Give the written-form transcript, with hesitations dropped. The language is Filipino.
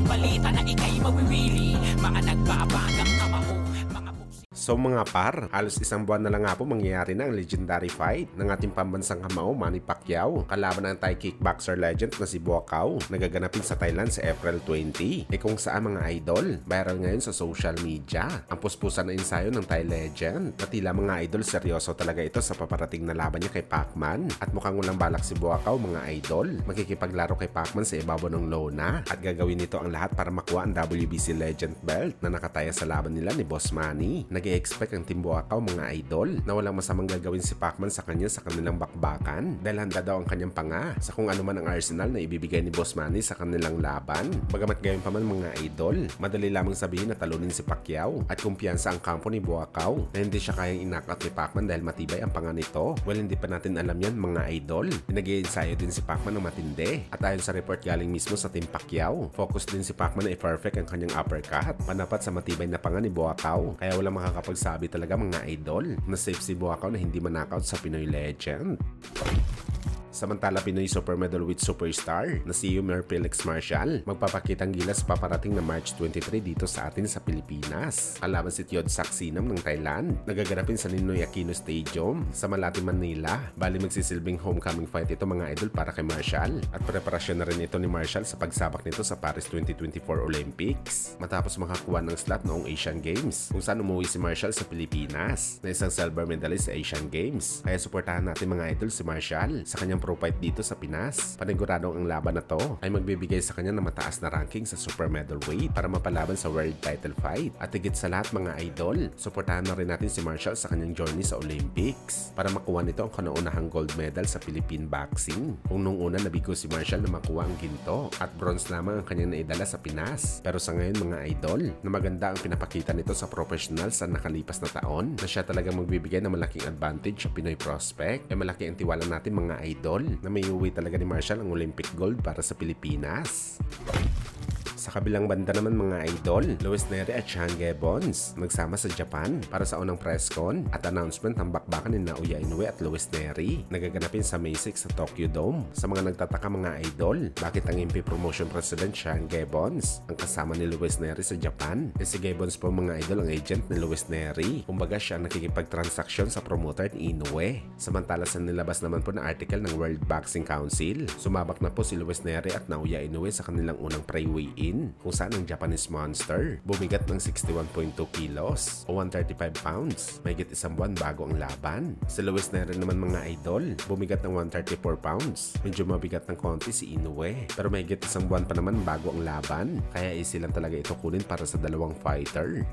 balita na ikay mawiwili. Mga nagbabagang kamao, mga So mga par, halos isang buwan na lang nga po mangyayari na ang legendary fight ng ating pambansang kamao Manny Pacquiao kalaban ng Thai kickboxer legend na si Buakaw, nagaganapin sa Thailand sa April 20. Kung saan mga idol, viral ngayon sa social media ang puspusan na ensayo ng Thai legend na tila mga idol seryoso talaga ito sa paparating na laban niya kay Pacman, at mukhang walang balak si Buakaw mga idol makikipaglaro kay Pacman sa ibabaw ng lona at gagawin nito ang lahat para makuha ang WBC legend belt na nakataya sa laban nila ni Boss Manny. Nag-i-expect ang Team Buakaw mga idol na walang masamang gagawin si Pacman sa kanilang bakbakan dahil handa daw ang kanyang panga sa kung ano man ang arsenal na ibibigay ni Boss Manny sa kanilang laban. Bagamat gayon pa man mga idol, madali lamang sabihin na talunin si Pacquiao at kumpiyansa ang kampo ni Buakaw na hindi siya kayang in-knockout ni Pacman dahil matibay ang panga nito. Well, hindi pa natin alam yan mga idol. Nag-i-ensayo din si Pacman ng matindi at ayon sa report galing mismo sa Team Pacquiao, focus din si Pacman na i-perfect ang kanyang uppercut panapat sa matibay na panga ni Buakaw, kaya walang makakapagsabi talaga mga idol na safe si Buakaw na hindi manakaut sa Pinoy legend. Samantala, Pinoy super middleweight superstar na si Yumir Felix Marshall magpapakitang gilas paparating na March 23 dito sa atin sa Pilipinas. Kalaban si Theodsak Sinam ng Thailand. Nagaganapin sa Ninoy Aquino Stadium sa Malate, Manila. Bali magsisilbing homecoming fight ito mga idol para kay Marshall. At preparasyon na rin ito ni Marshall sa pagsabak nito sa Paris 2024 Olympics. Matapos makakuha ng slot noong Asian Games kung saan umuwi si Marshall sa Pilipinas na isang silver medalist sa Asian Games. Kaya suportahan natin mga idol si Marshall sa kanyang pro fight dito sa Pinas. Paniguradong ang laban na to ay magbibigay sa kanya ng mataas na ranking sa super middleweight para mapalaban sa world title fight. At higit sa lahat mga idol, suportahan na rin natin si Marshall sa kanyang journey sa Olympics para makuha nito ang kauna-unahang gold medal sa Philippine boxing. Kung nung una nabigo si Marshall na makuha ang ginto at bronze lamang ang kanyang naidala sa Pinas. Pero sa ngayon mga idol, na maganda ang pinapakita nito sa professional sa nakalipas na taon na siya talagang magbibigay ng malaking advantage sa Pinoy prospect. Malaki ang tiwala natin mga idol na may uwi talaga ni Marshall ang Olympic gold para sa Pilipinas. Sa kabilang banda naman mga idol, Luis Nery at Sean Gibbons nagsama sa Japan para sa unang press con at announcement ng bakbakan ni Naoya Inoue at Luis Nery nagaganapin sa May 6 sa Tokyo Dome. Sa mga nagtataka mga idol, bakit ang MP Promotion President Sean Gibbons ang kasama ni Luis Nery sa Japan? Si Gibbons po mga idol ang agent ni Luis Nery. Kumbaga siya ang nakikipagtransaksyon sa promoter ni Inoue. Samantala sa nilabas naman po na article ng World Boxing Council, sumabak na po si Luis Nery at Naoya Inoue sa kanilang unang pre-weigh-in kung saan ang Japanese monster bumigat ng 61.2 kilos o 135 pounds, mahigit isang buwan bago ang laban. Si Luis Nery naman mga idol, bumigat ng 134 pounds, medyo mabigat ng konti si Inoue, pero mahigit isang buwan pa naman bago ang laban, kaya easy lang talaga ito kunin para sa dalawang fighter.